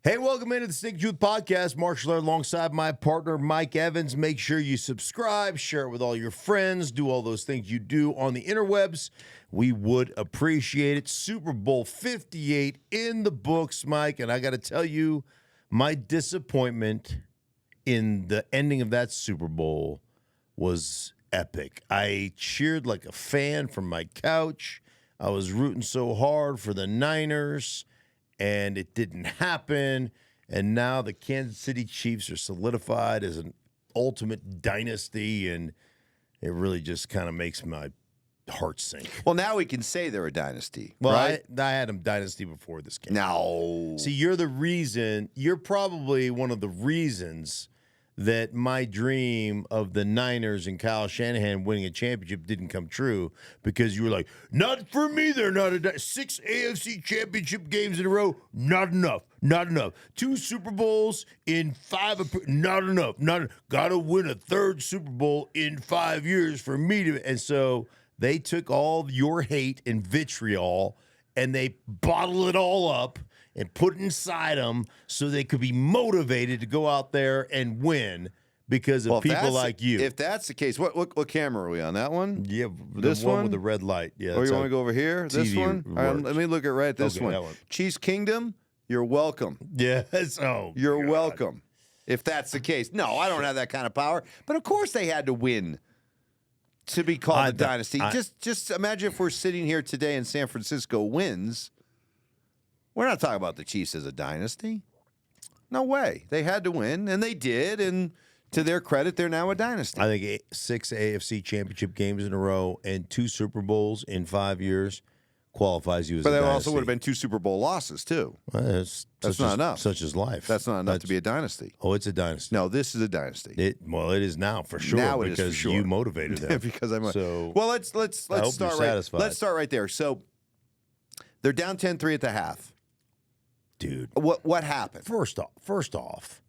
Hey, welcome into the Stinkin Truth Podcast. Mark Schlereth alongside my partner, Mike Evans. Make sure you subscribe, share it with all your friends, do all those things you do on the interwebs. We would appreciate it. Super Bowl 58 in the books, Mike. And I got to tell you, my disappointment in the ending of that Super Bowl was epic. I cheered like a fan from my couch. I was rooting so hard for the Niners. And it didn't happen. And now the Kansas City Chiefs are solidified as an ultimate dynasty. And it really just kind of makes my heart sink. Well, now we can say they're a dynasty, Well, right? I had them dynasty before this game. No. See, you're probably one of the reasons that my dream of the Niners and Kyle Shanahan winning a championship didn't come true, because you were like, not for me, they're not a 6 AFC championship games in a row, not enough. 2 Super Bowls in 5, not enough. Gotta win a 3rd Super Bowl in 5 years for me to, and so they took all your hate and vitriol and they bottled it all up and put it inside them so they could be motivated to go out there and win because of people like you. If that's the case, what camera are we on? That one? Yeah, this one with the red light. Yeah. Or you want to go over here? This TV one? All right, let me look at this Okay, one. that one. Chiefs Kingdom, you're welcome. Yes. Oh, You're God. welcome. If that's the case. No, I don't have that kind of power. But of course they had to win to be called a dynasty. Just imagine if we're sitting here today and San Francisco wins. We're not talking about the Chiefs as a dynasty. No way. They had to win, and they did, and to their credit, they're now a dynasty. I think 6 AFC championship games in a row and 2 Super Bowls in 5 years qualifies you as a dynasty. But there also would have been 2 Super Bowl losses, too. Well, that's not enough. Such is life. That's not enough to be a dynasty. Oh, it's a dynasty. No, this is a dynasty. It is now for sure. Now it is because for sure. you motivated them. Because I'm so. Well, let's hope start you're right. satisfied. Let's start right there. So they're down 10-3 at the half. Dude, What happened? First off,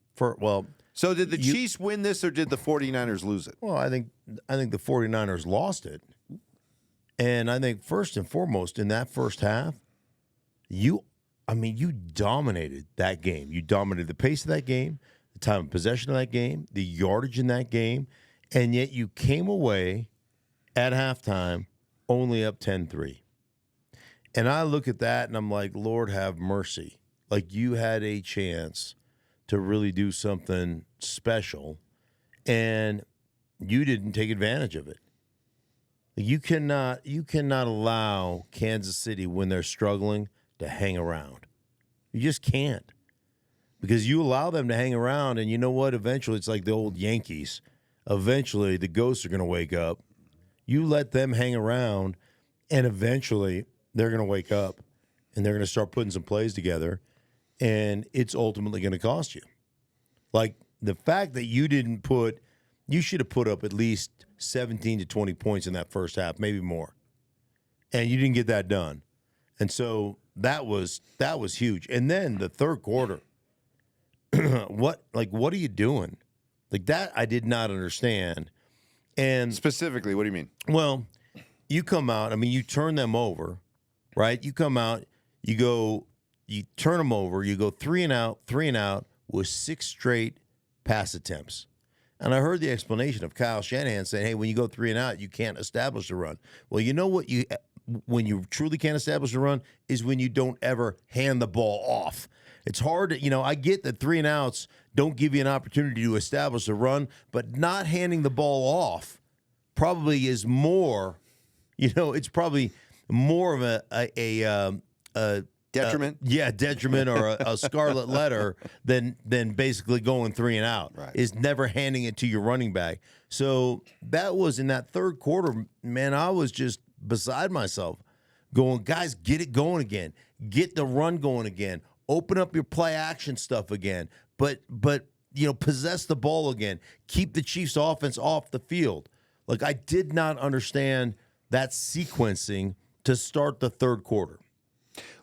So did the Chiefs win this, or did the 49ers lose it? well, I think the 49ers lost it. And I think first and foremost in that first half, you dominated that game. You dominated the pace of that game, the time of possession of that game, the yardage in that game, and yet you came away at halftime only up 10-3. And I look at that and I'm like, Lord have mercy. Like, you had a chance to really do something special, and you didn't take advantage of it. You cannot allow Kansas City, when they're struggling, to hang around. You just can't, because you allow them to hang around, and you know what? Eventually, it's like the old Yankees. Eventually, the ghosts are going to wake up. You let them hang around, and eventually, they're going to wake up, and they're going to start putting some plays together, and it's ultimately going to cost you. Like, the fact that you should have put up at least 17 to 20 points in that first half, maybe more. And you didn't get that done. And so that was huge. And then the third quarter, what are you doing? Like, that I did not understand. And Specifically, what do you mean? well, you come out, you turn them over, right? You come out, you turn them over, you go 3 and out with 6 straight pass attempts. And I heard the explanation of Kyle Shanahan saying, hey, when you go 3 and out, you can't establish a run. Well, you know what when you truly can't establish a run is when you don't ever hand the ball off. It's hard to, I get that 3 and outs don't give you an opportunity to establish a run, but not handing the ball off probably is more, it's probably more of a Detriment? Detriment or a scarlet letter than basically going 3 and out. Right. Is never handing it to your running back. So that was in that third quarter, man, I was just beside myself going, guys, get it going again. Get the run going again. Open up your play action stuff again. But possess the ball again. Keep the Chiefs offense off the field. Like, I did not understand that sequencing to start the third quarter.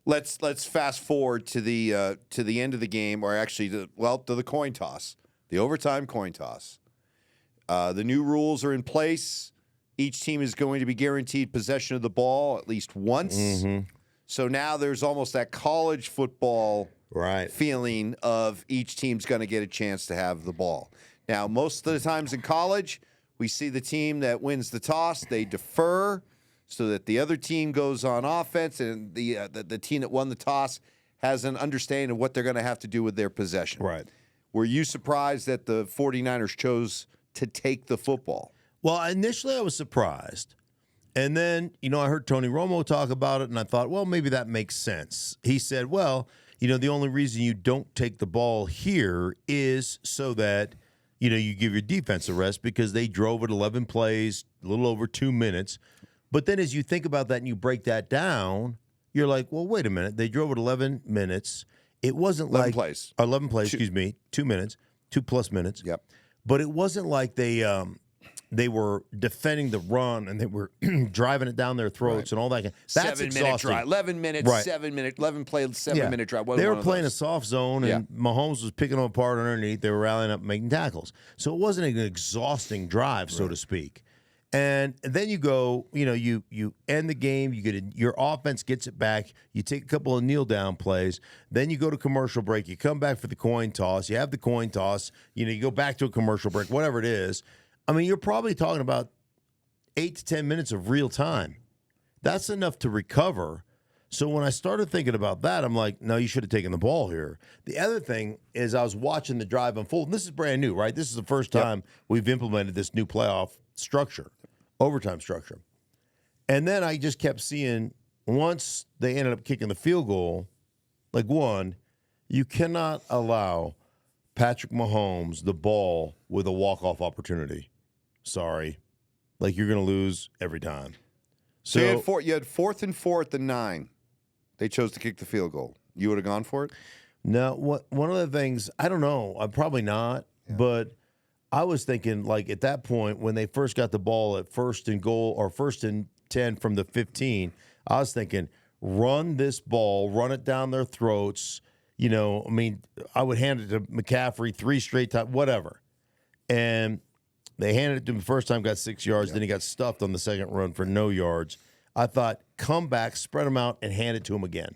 Let's fast forward to the end of the game, or actually to the coin toss, the overtime coin toss. The new rules are in place. Each team is going to be guaranteed possession of the ball at least once. Mm-hmm. So now there's almost that college football Right. feeling of each team's going to get a chance to have the ball. Now, most of the times in college, we see the team that wins the toss, they defer so that the other team goes on offense, and the team that won the toss has an understanding of what they're going to have to do with their possession. Right. Were you surprised that the 49ers chose to take the football? Well, initially I was surprised. And then, I heard Tony Romo talk about it, and I thought, well, maybe that makes sense. He said, well, the only reason you don't take the ball here is so that, you give your defense a rest because they drove it 11 plays, a little over 2 minutes. But then as you think about that and you break that down, you're like, well, wait a minute. They drove it 11 minutes. It wasn't 11 like plays. 11 plays, excuse me, 2 minutes, 2+ minutes. Yep. But it wasn't like they were defending the run and they were driving it down their throats and all that. That's 7 minute exhausting. drive, 11 minutes, Right. 7 minute, 11 play, 7-minute drive. They were playing a soft zone, and Mahomes was picking them apart underneath. They were rallying up, and making tackles. So it wasn't an exhausting drive, so to speak. And then you go, you end the game. Your offense gets it back. You take a couple of kneel down plays. Then you go to commercial break. You come back for the coin toss. You have the coin toss. You go back to a commercial break, whatever it is. I mean, you're probably talking about 8 to 10 minutes of real time. That's enough to recover. So when I started thinking about that, I'm like, no, you should have taken the ball here. The other thing is I was watching the drive unfold. And this is brand new, right? This is the first time we've implemented this new playoff structure, overtime structure. And then I just kept seeing, once they ended up kicking the field goal, you cannot allow Patrick Mahomes the ball with a walk-off opportunity. Sorry. You're going to lose every time. So you had 4th and 4 at the 9. They chose to kick the field goal. You would have gone for it? No. One of the things, I don't know. I'm probably not. Yeah. But I was thinking, at that point, when they first got the ball at 1st and goal or 1st and 10 from the 15, I was thinking, run this ball, run it down their throats. I would hand it to McCaffrey 3 straight times, whatever. And they handed it to him the first time, got 6 yards. Then he got stuffed on the second run for no yards. I thought, come back, spread them out, and hand it to him again,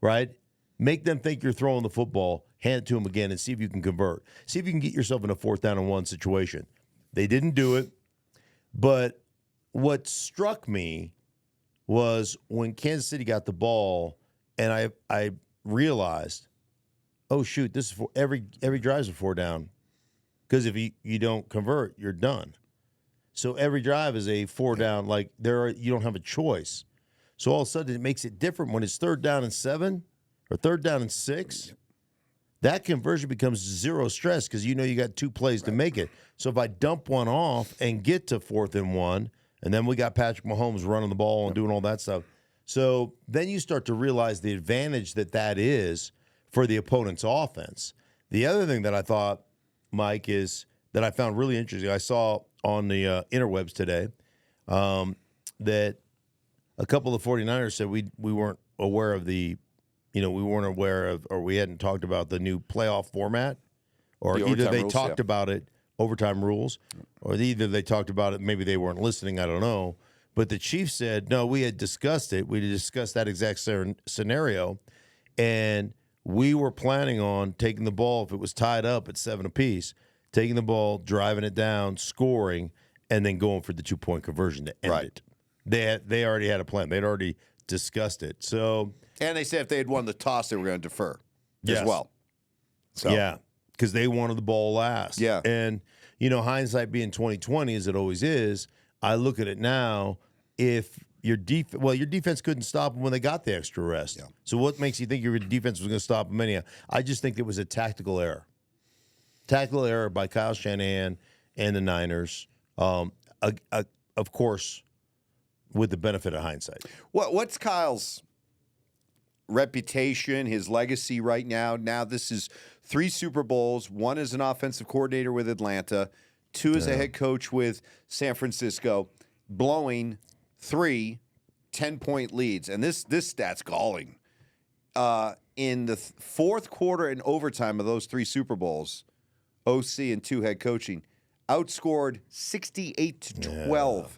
right? Make them think you're throwing the football, hand it to him again, and see if you can convert. See if you can get yourself in a 4th down and 1 situation. They didn't do it. But what struck me was when Kansas City got the ball, and I realized, oh, shoot, this is for every drive's a 4 down. Because if you don't convert, you're done. So every drive is a 4 down. You don't have a choice. So all of a sudden it makes it different when it's 3rd down and 7 or 3rd down and 6. That conversion becomes 0 stress because you got 2 plays to make it. So if I dump one off and get to 4th and 1, and then we got Patrick Mahomes running the ball and doing all that stuff. So then you start to realize the advantage that is for the opponent's offense. The other thing that I thought, Mike, is that I found really interesting. I saw on the interwebs today that a couple of 49ers said we weren't aware of or we hadn't talked about the new playoff format, or either they talked about it, overtime rules, or either they talked about it, maybe they weren't listening, I don't know. But the Chiefs said, no, we had discussed it. We discussed that exact scenario, and we were planning on taking the ball if it was tied up at 7 apiece, taking the ball, driving it down, scoring, and then going for the 2-point conversion to end it. They already had a plan. They'd already discussed it. So, and they said if they had won the toss, they were going to defer as well. So. Yeah, because they wanted the ball last. Yeah. And, hindsight being 20/20, as it always is, I look at it now, if your defense couldn't stop them when they got the extra rest. Yeah. So what makes you think your defense was going to stop them anyhow? I just think it was a tactical error. Tactical error by Kyle Shanahan and the Niners. Of course, with the benefit of hindsight. What's Kyle's reputation, his legacy right now? Now this is 3 Super Bowls, 1 as an offensive coordinator with Atlanta, 2 as a head coach with San Francisco, blowing 3 10-point leads. And this stat's galling. In the 4th quarter and overtime of those 3 Super Bowls, OC and 2 head coaching outscored 68-12.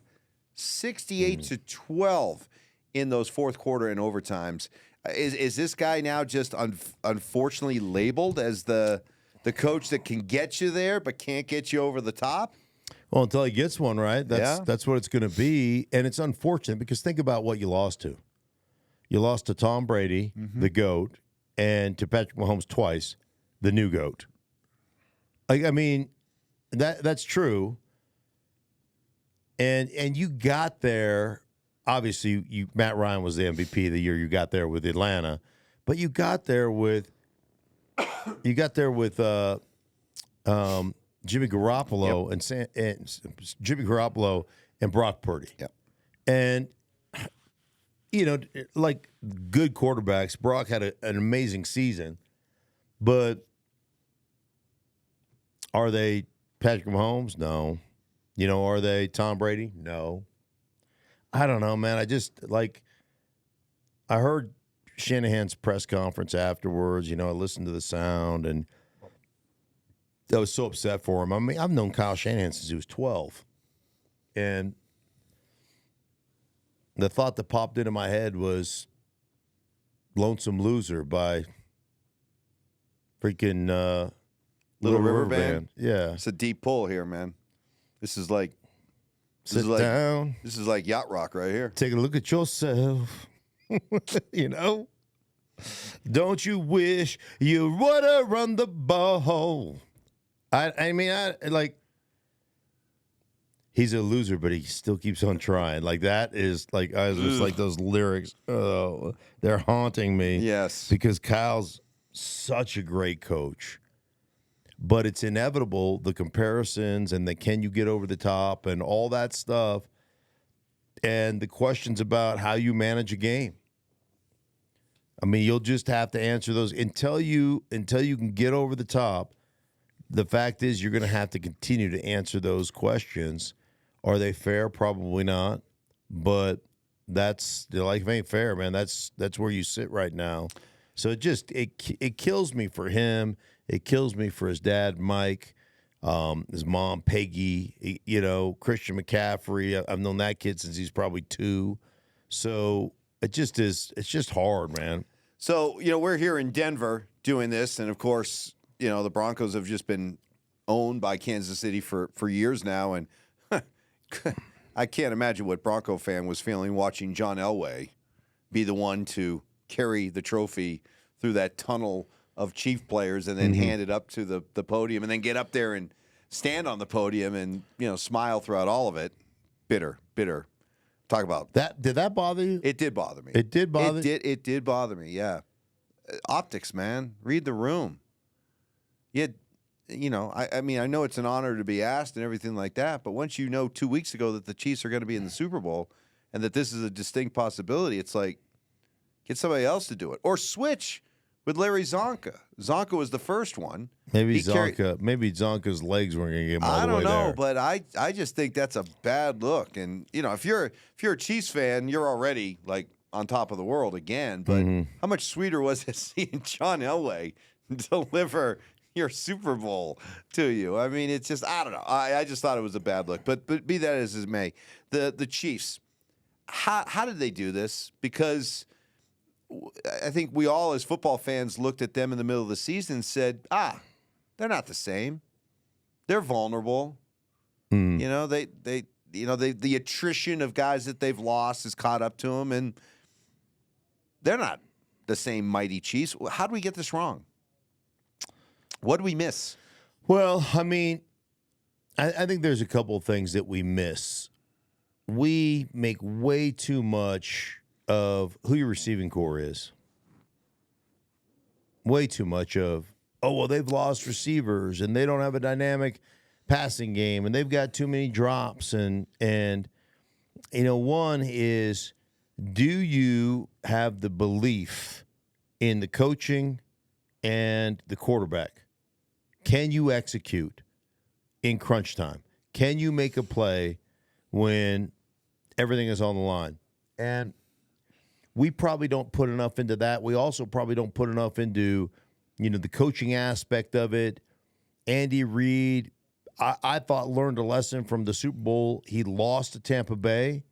68-12 in those fourth quarter and overtimes. Is this guy now just unfortunately labeled as the coach that can get you there but can't get you over the top? Well, until he gets one, right? That's what it's going to be. And it's unfortunate because think about what you lost to. You lost to Tom Brady, the GOAT, and to Patrick Mahomes twice, the new GOAT. I mean, that's true. And you got there, obviously, Matt Ryan was the MVP the year you got there with Atlanta, but you got there with Jimmy Garoppolo and Jimmy Garoppolo and Brock Purdy. Yep. And like good quarterbacks, Brock had an amazing season, but are they Patrick Mahomes? No. Are they Tom Brady? No. I don't know, man. I heard Shanahan's press conference afterwards. I listened to the sound, and I was so upset for him. I mean, I've known Kyle Shanahan since he was 12. And the thought that popped into my head was Lonesome Loser by freaking Little River Band. Yeah. It's a deep pull here, man. This is like Sit down. This is like yacht rock right here. Take a look at yourself. Don't you wish you would have run the ball? I mean, he's a loser, but he still keeps on trying. Like that is like I was just like those lyrics. Oh, they're haunting me. Yes, because Kyle's such a great coach. But it's inevitable, the comparisons and the can you get over the top and all that stuff, and the questions about how you manage a game. I mean, you'll just have to answer those until you can get over the top. The fact is, you're going to have to continue to answer those questions. Are they fair? Probably not. But that's life ain't fair, man. That's where you sit right now. So it kills me for him. It kills me for his dad, Mike, his mom, Peggy, Christian McCaffrey. I've known that kid since he's probably 2. So it's just hard, man. So, we're here in Denver doing this. And, of course, the Broncos have just been owned by Kansas City for years now. And I can't imagine what Bronco fan was feeling watching John Elway be the one to carry the trophy through that tunnel of Chief players and then hand it up to the podium and then get up there and stand on the podium and, smile throughout all of it. Bitter. Talk about that. Did that bother you? It did bother me. It did bother you? It did bother me, yeah. Optics, man. Read the room. I mean, I know it's an honor to be asked and everything like that, but once 2 weeks ago that the Chiefs are going to be in the Super Bowl and that this is a distinct possibility, it's like, get somebody else to do it. Or switch with Larry Zonka. Zonka was the first one. Maybe Zonka's legs weren't going to get him all the way there. I don't know, but I just think that's a bad look. And, if you're a Chiefs fan, you're already, like, on top of the world again. But how much sweeter was it seeing John Elway deliver your Super Bowl to you? I mean, it's just, I don't know. I just thought it was a bad look. But be that as it may, the Chiefs, how did they do this? Because I think we all, as football fans, looked at them in the middle of the season and said, they're not the same. They're vulnerable. The attrition of guys that they've lost has caught up to them, and they're not the same mighty Chiefs. How do we get this wrong? What do we miss? Well, I mean, I think there's a couple of things that we miss. We make way too much of who your receiving core is. Way too much of, they've lost receivers and they don't have a dynamic passing game and they've got too many drops. And one is, do you have the belief in the coaching and the quarterback? Can you execute in crunch time? Can you make a play when everything is on the line? And we probably don't put enough into that. We also probably don't put enough into, the coaching aspect of it. Andy Reid, I thought, learned a lesson from the Super Bowl he lost to Tampa Bay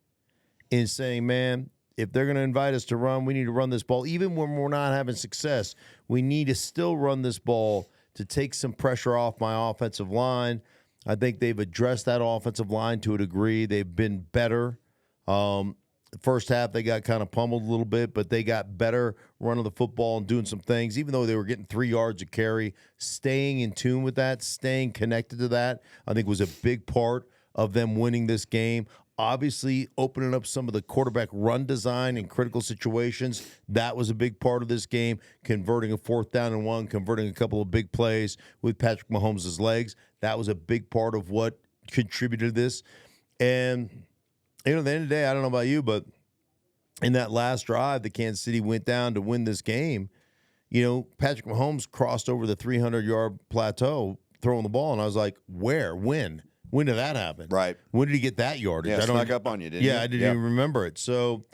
in saying, man, if they're going to invite us to run, we need to run this ball. Even when we're not having success, we need to still run this ball to take some pressure off my offensive line. I think they've addressed that offensive line to a degree. They've been better. The first half, they got kind of pummeled a little bit, but they got better running the football and doing some things, even though they were getting 3 yards a carry. Staying in tune with that, staying connected to that, I think was a big part of them winning this game. Obviously, opening up some of the quarterback run design in critical situations, that was a big part of this game. Converting a 4th down and 1, converting a couple of big plays with Patrick Mahomes' legs, that was a big part of what contributed to this. And at the end of the day, I don't know about you, but in that last drive that Kansas City went down to win this game, Patrick Mahomes crossed over the 300-yard plateau throwing the ball, and I was like, where? When? When did that happen? Right. When did he get that yardage? Yeah, snuck up on you, didn't you? Yeah, I didn't even remember it. So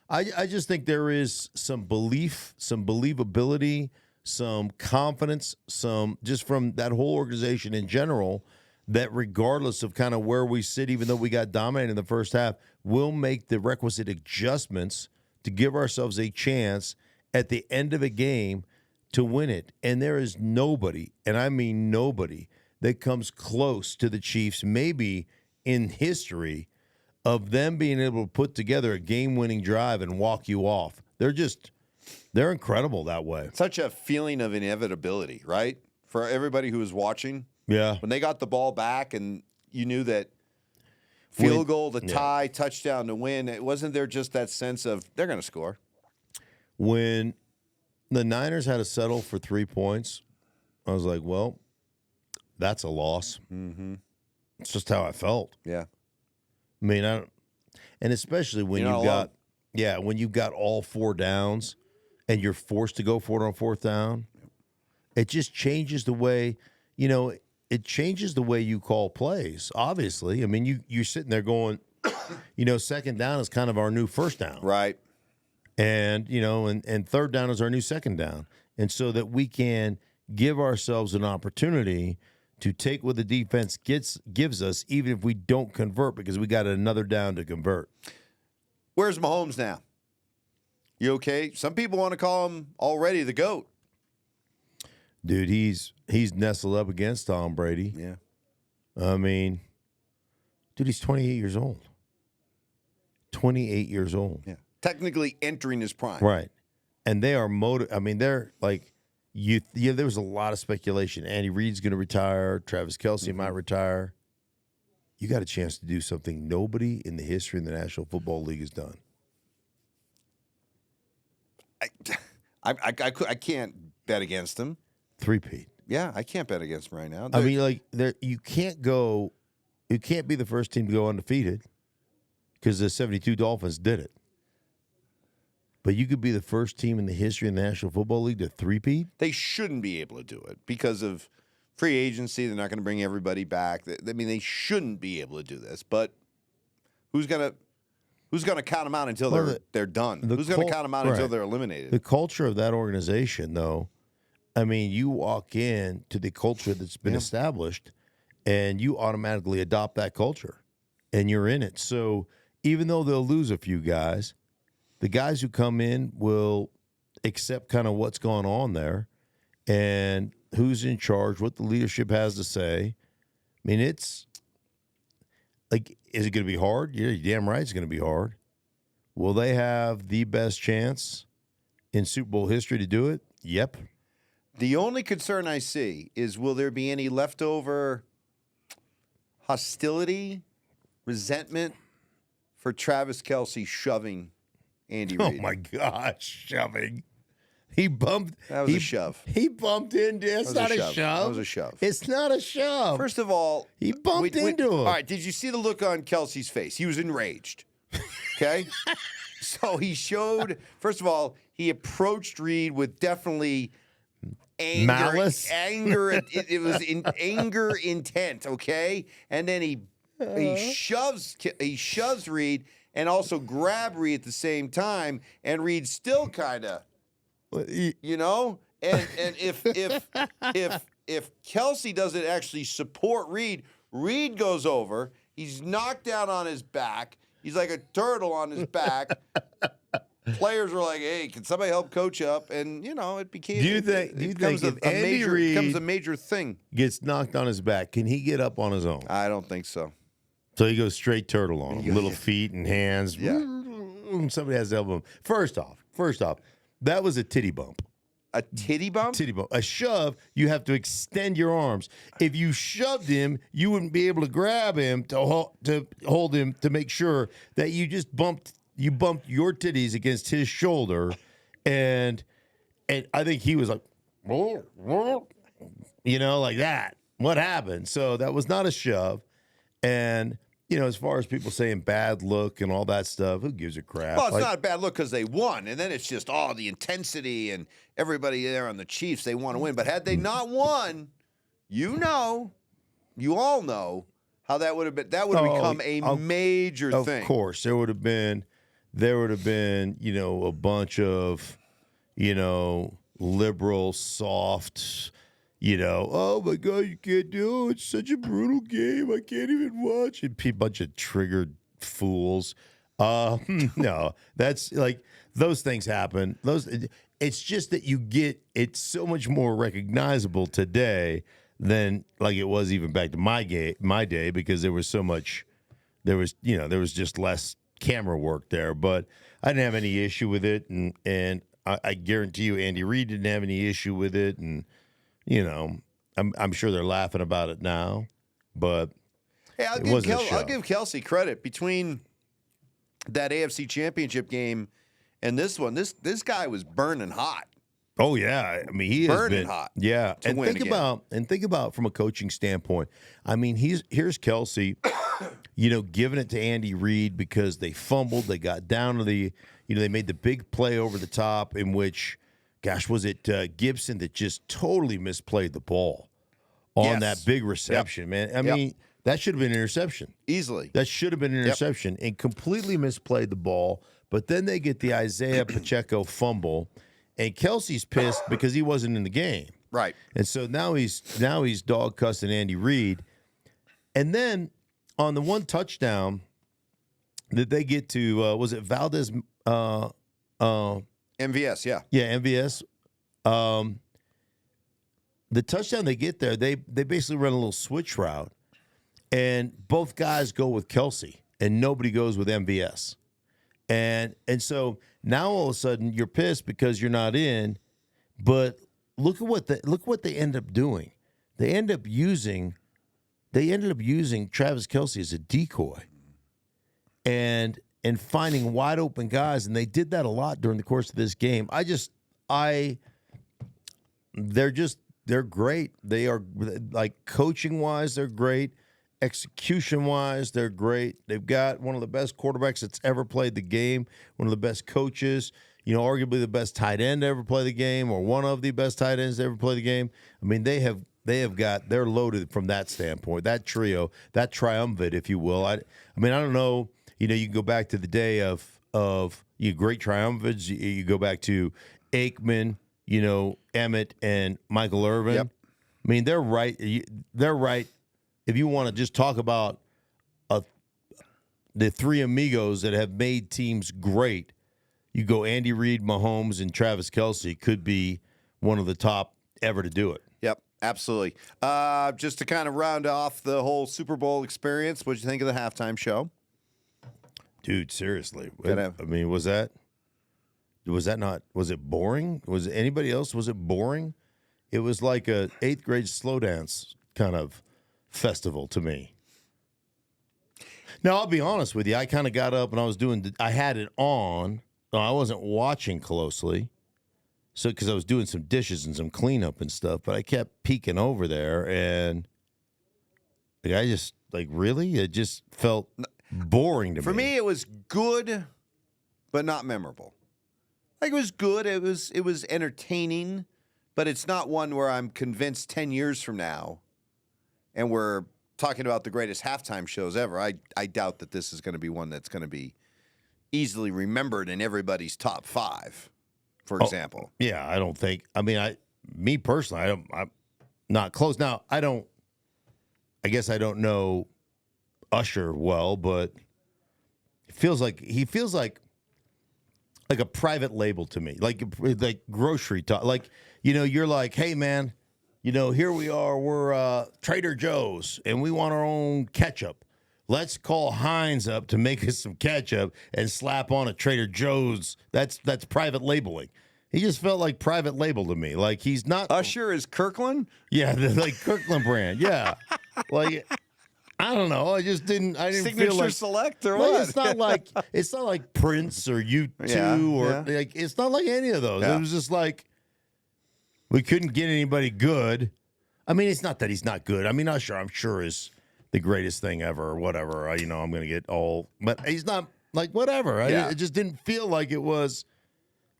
I just think there is some belief, some believability, some confidence, some just from that whole organization in general, that regardless of kind of where we sit, even though we got dominated in the first half, we'll make the requisite adjustments to give ourselves a chance at the end of a game to win it. And there is nobody, and I mean nobody, that comes close to the Chiefs, maybe in history, of them being able to put together a game-winning drive and walk you off. They're incredible that way. Such a feeling of inevitability, right? For everybody who was watching. Yeah. When they got the ball back and you knew that field goal to tie, touchdown to win, it wasn't there just that sense of they're going to score. When the Niners had to settle for 3 points, I was like, well, that's a loss. Mm-hmm. It's just how I felt. Yeah. I mean, and especially when when you've got all 4 downs and you're forced to go for it on 4th down, it just changes the way, it changes the way you call plays, obviously. I mean, you're sitting there going, 2nd down is kind of our new 1st down. Right. And, and 3rd down is our new 2nd down. And so that we can give ourselves an opportunity to take what the defense gives us, even if we don't convert, because we got another down to convert. Where's Mahomes now? You okay? Some people want to call him already the GOAT. Dude, he's nestled up against Tom Brady. Yeah. I mean, dude, he's 28 years old. 28 years old. Yeah. Technically entering his prime. Right. And they are they're like, there was a lot of speculation. Andy Reid's going to retire. Travis Kelce might retire. You got a chance to do something nobody in the history of the National Football League has done. I can't bet against him. 3-peat. Yeah, I can't bet against him right now. I mean, you can't be the first team to go undefeated because the 72 Dolphins did it. But you could be the first team in the history of the National Football League to 3-peat? They shouldn't be able to do it because of free agency. They're not going to bring everybody back. I mean, they shouldn't be able to do this. But who's going to count them out until they're done? Who's going to count them out until they're eliminated? The culture of that organization, though, I mean, you walk in to the culture that's been established, and you automatically adopt that culture, and you're in it. So even though they'll lose a few guys, the guys who come in will accept kind of what's going on there and who's in charge, what the leadership has to say. I mean, it's like, is it going to be hard? Yeah, you're damn right it's going to be hard. Will they have the best chance in Super Bowl history to do it? Yep. The only concern I see is, will there be any leftover hostility, resentment for Travis Kelce shoving Andy Reid? Oh, my gosh, shoving. He bumped. That was a shove. He bumped into. It's not a shove. That was a shove. It's not a shove. First of all, he bumped into him. All right, did you see the look on Kelce's face? He was enraged. Okay? So he showed, first of all, he approached Reid with definitely anger. Malice? Anger. It was in anger intent, okay? And then he shoves Reid and also grab Reid at the same time, and Reid still kind of, and if Kelce doesn't actually support Reid, Reid goes over, he's knocked down on his back, he's like a turtle on his back, players were like, "Hey, can somebody help coach up?" And it became. Do you think if Andy Reid becomes a major thing, gets knocked on his back, can he get up on his own? I don't think so. So he goes straight turtle on him, little feet and hands. Yeah. Somebody has to help him. First off, that was a titty bump. A titty bump? Titty bump. A shove, you have to extend your arms. If you shoved him, you wouldn't be able to grab him to hold him to make sure that you just bumped your titties against his shoulder, and I think he was like, like that. What happened? So that was not a shove. And as far as people saying bad look and all that stuff, who gives a crap? Well, it's not a bad look because they won, and then it's just the intensity and everybody there on the Chiefs, they want to win. But had they not won, you all know how that would have been. That would have become a major thing. Of course, there would have been, a bunch of, liberal, soft. Oh my God, you can't do it. It's such a brutal game. I can't even watch it. A bunch of triggered fools. No, that's like those things happen. It's just that it's so much more recognizable today than like it was even back to my day because there was just less camera work there. But I didn't have any issue with it, and I guarantee you, Andy Reid didn't have any issue with it, and. I'm sure they're laughing about it now, but hey, I'll give Kelce credit between that AFC Championship game and this one. This guy was burning hot. Oh yeah, I mean he has been hot. Yeah, and think about from a coaching standpoint. I mean here's Kelce, giving it to Andy Reid because they fumbled. They got down to they made the big play over the top in which. Gosh, was it Gibson that just totally misplayed the ball on that big reception, man? I mean, that should have been an interception. Easily. That should have been an interception and completely misplayed the ball. But then they get the Isaiah Pacheco fumble, and Kelce's pissed because he wasn't in the game. Right. And so now he's dog cussing Andy Reid. And then on the one touchdown that they get to, was it Valdez MVS, yeah. Yeah, MVS. The touchdown they get there, they basically run a little switch route, and both guys go with Kelce, and nobody goes with MVS. And so now all of a sudden you're pissed because you're not in, but look at what they end up doing. They ended up using Travis Kelce as a decoy. And finding wide open guys, and they did that a lot during the course of this game. They're great. They are like coaching wise, they're great. Execution wise, they're great. They've got one of the best quarterbacks that's ever played the game, one of the best coaches, arguably the best tight end to ever play the game, or one of the best tight ends to ever play the game. I mean, they're loaded from that standpoint, that trio, that triumvirate, if you will. I don't know. You can go back to the day of great triumvirates. You go back to Aikman, Emmett, and Michael Irvin. Yep. I mean, they're right. They're right. If you want to just talk about the three amigos that have made teams great, you go Andy Reid, Mahomes, and Travis Kelce could be one of the top ever to do it. Yep, absolutely. Just to kind of round off the whole Super Bowl experience, what did you think of the halftime show? Dude, seriously. I mean, was it boring? Was it anybody else? Was it boring? It was like a 8th grade slow dance kind of festival to me. Now, I'll be honest with you. I kind of got up and I had it on. No, I wasn't watching closely. So, because I was doing some dishes and some cleanup and stuff, but I kept peeking over there and I just really? It just felt boring to me. For me, it was good, but not memorable. Like, it was good. It was entertaining, but it's not one where I'm convinced 10 years from now, and we're talking about the greatest halftime shows ever. I doubt that this is going to be one that's going to be easily remembered in everybody's top 5, for example. Yeah, I don't think. I mean, me personally, I'm not close. Now, I guess I don't know Usher well, but he feels like like a private label to me, like grocery talk. Like, you're like, hey man, here we are, we're Trader Joe's, and we want our own ketchup. Let's call Heinz up to make us some ketchup and slap on a Trader Joe's. That's private labeling. He just felt like private label to me. Like he's not. Usher is Kirkland? Yeah, like Kirkland brand. Yeah. Like, I don't know. I just didn't. I didn't Signature feel like Select or like, what? It's not like Prince or U2 or like it's not like any of those. Yeah. It was just like we couldn't get anybody good. I mean, it's not that he's not good. I mean, Usher, I'm sure is the greatest thing ever or whatever. I'm going to get all, but he's not like whatever. It just didn't feel like it was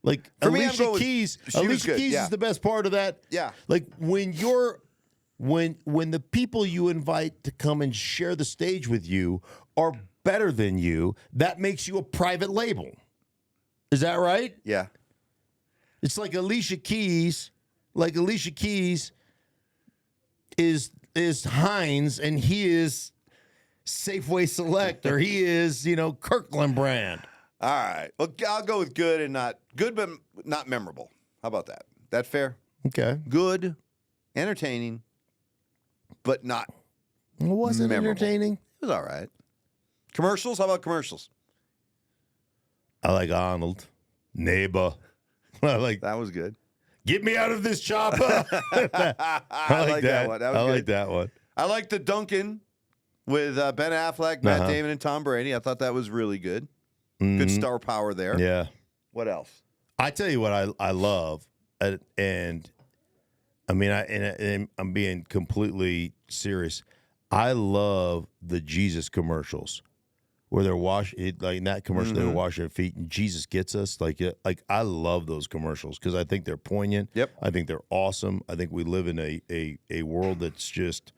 like For me, Alicia Keys. Alicia Keys is the best part of that. Yeah. Like when the people you invite to come and share the stage with you are better than you, that makes you a private label. Is that right? Yeah. It's like Alicia Keys. Like Alicia Keys is Heinz and he is Safeway Select or he is, Kirkland brand. All right. Well, I'll go with good and not good, but not memorable. How about that? That fair? Okay. Good, entertaining, but not. Well, was it memorable. entertaining? It was all right. Commercials? How about commercials? I like Arnold. Neighbor. I like That was good. Get me out of this chopper. I like that one. That was I good. like that one. I like the Duncan with Ben Affleck, Matt Damon, and Tom Brady. I thought that was really good. Good star power there. Yeah. What else? I tell you what I love, and I mean, and I'm being completely serious. I love the Jesus commercials where they're like in that commercial they were washing their feet and Jesus gets us. Like I love those commercials because I think they're poignant. Yep. I think they're awesome. I think we live in a world that's just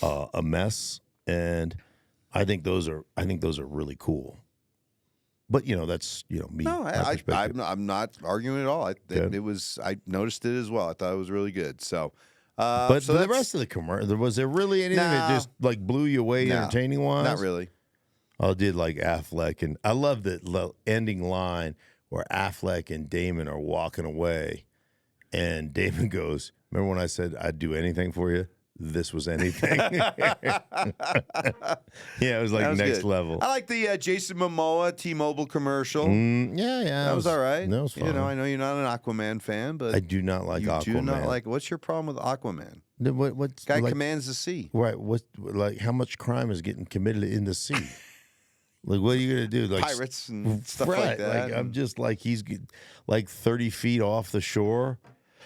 a mess, and I think those are really cool. But that's me. No, I'm not arguing at all. It was. I noticed it as well. I thought it was really good. So, but for the rest of the commercial, was there really anything that just like blew you away entertaining wise? Not really. I did like Affleck, and I love the ending line where Affleck and Damon are walking away, and Damon goes, "Remember when I said I'd do anything for you? This was anything." Yeah, it was like next level. I like the Jason Momoa T-Mobile commercial. Yeah, that was all right. That was fun. I know you're not an Aquaman fan, but I do not like Aquaman. You do not like. What's your problem with Aquaman? What's guy commands the sea. Right. How much crime is getting committed in the sea? Like, what are you gonna do? Like pirates and stuff like that. Like, I'm just like he's like 30 feet off the shore.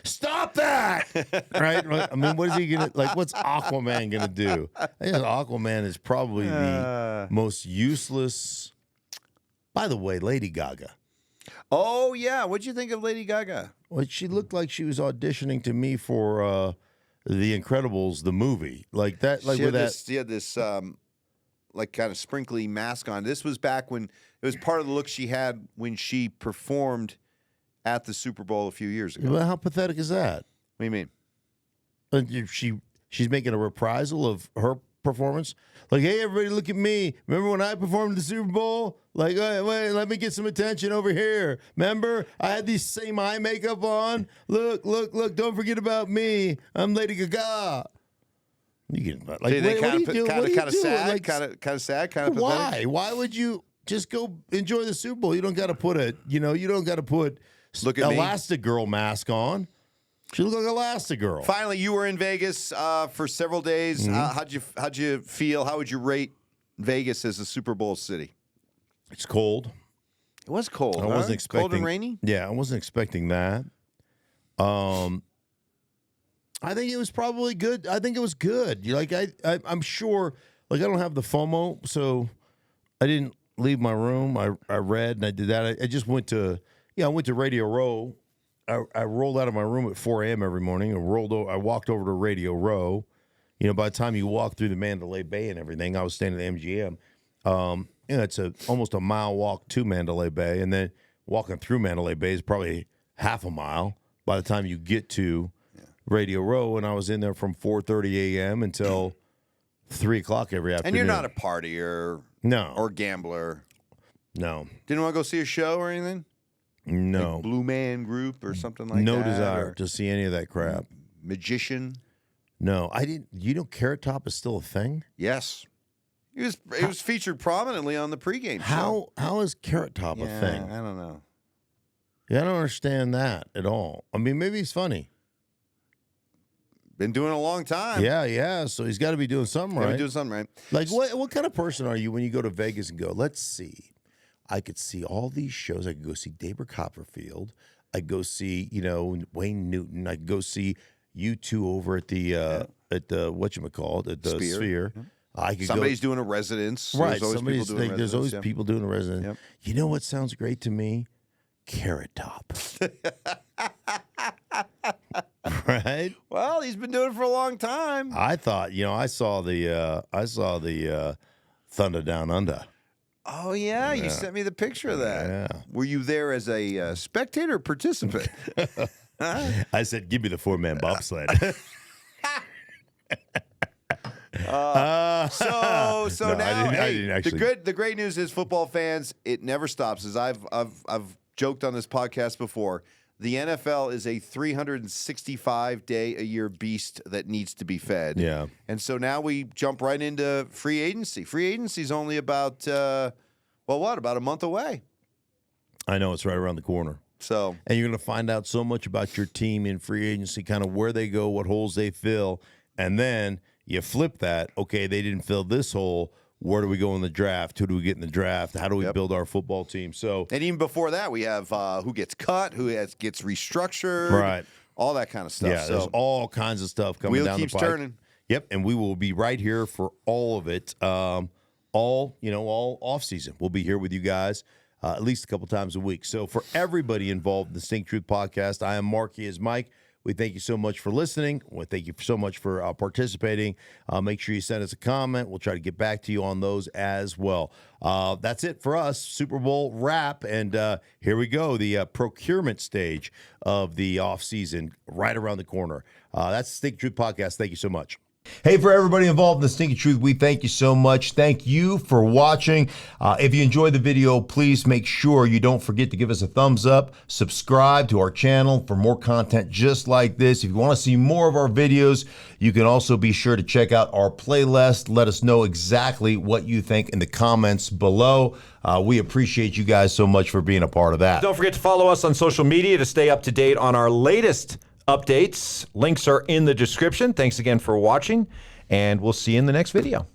Stop that! Right? I mean, what is he gonna like? What's Aquaman gonna do? I think Aquaman is probably the most useless. By the way, Lady Gaga. Oh yeah, what'd you think of Lady Gaga? Well, she looked like she was auditioning to me for The Incredibles, the movie, like that. Like she had this like kind of sprinkly mask on. This was back when it was part of the look she had when she performed at the Super Bowl a few years ago. Well, how pathetic is that? What do you mean? She's making a reprisal of her performance. Like, hey, everybody, look at me. Remember when I performed at the Super Bowl? Like, wait, let me get some attention over here. Remember, I had these same eye makeup on. Look, don't forget about me. I'm Lady Gaga. You get like, kind of sad, like, kind of sad, kind of pathetic. Why would you just go enjoy the Super Bowl? You don't got to put you don't got to put Elastigirl mask on. She looked like Elastigirl. Finally, you were in Vegas for several days. How'd you feel? How would you rate Vegas as a Super Bowl city? It's cold. It was cold. I wasn't expecting cold and rainy. Yeah, I wasn't expecting that. I think it was probably good. I think it was good. I'm sure. Like, I don't have the FOMO, so I didn't leave my room. I read and I did that. I just went to Radio Row. I rolled out of my room at 4 a.m. every morning and I walked over to Radio Row. By the time you walk through the Mandalay Bay and everything, I was staying at the MGM. It's almost a mile walk to Mandalay Bay, and then walking through Mandalay Bay is probably half a mile by the time you get to Radio Row. And I was in there from 4:30 a.m. until 3 o'clock every afternoon. And you're not a partier, no, or gambler. No. Didn't want to go see a show or anything? No. Like Blue Man Group or something like that? No desire or to see any of that crap. Magician? No, I didn't. You know, Carrot Top is still a thing. Yes. It was featured prominently on the pregame show. How is Carrot Top a thing? I don't know. Yeah, I don't understand that at all. I mean, maybe he's funny. Been doing it a long time. Yeah. So he's got to be doing something right. Doing something right. Like, what kind of person are you when you go to Vegas and go, let's see, I could see all these shows. I could go see David Copperfield. I could go see, Wayne Newton. I could go see you two over at the whatchamacallit, at the Sphere. Yeah. I could Somebody's doing a residence. Right. There's There's always people doing a residence. Yep. You know what sounds great to me? Carrot Top. Right? Well, he's been doing it for a long time. I thought, I saw the Thunder Down Under. Oh, yeah. You sent me the picture of that. Yeah. Were you there as a spectator or participant? I said, give me the 4-man bobsled. So No, now, I didn't actually. the great news is, football fans, it never stops. As I've joked on this podcast before, the NFL is a 365-day-a-year beast that needs to be fed. Yeah. And so now we jump right into free agency. Free agency is only about about a month away. I know, it's right around the corner. So, and you're going to find out so much about your team in free agency, kind of where they go, what holes they fill, and then you flip that. Okay, they didn't fill this hole. Where do we go in the draft? Who do we get in the draft? How do we build our football team? So, and even before that, we have who gets cut, gets restructured, right? All that kind of stuff. Yeah, there's all kinds of stuff coming down the pipe. Wheel keeps turning. Yep, and we will be right here for all of it. All off season. We'll be here with you guys at least a couple times a week. So for everybody involved in the Stink Truth podcast, I am Mark. He is Mike. We thank you so much for listening. We thank you so much for participating. Make sure you send us a comment. We'll try to get back to you on those as well. That's it for us. Super Bowl wrap. And here we go. The procurement stage of the offseason right around the corner. That's the Stink Truth podcast. Thank you so much. Hey, for everybody involved in the Stinky Truth, we thank you so much. Thank you for watching. If you enjoyed the video, please make sure you don't forget to give us a thumbs up. Subscribe to our channel for more content just like this. If you want to see more of our videos, you can also be sure to check out our playlist. Let us know exactly what you think in the comments below. We appreciate you guys so much for being a part of that. Don't forget to follow us on social media to stay up to date on our latest updates. Links are in the description. Thanks again for watching, and we'll see you in the next video.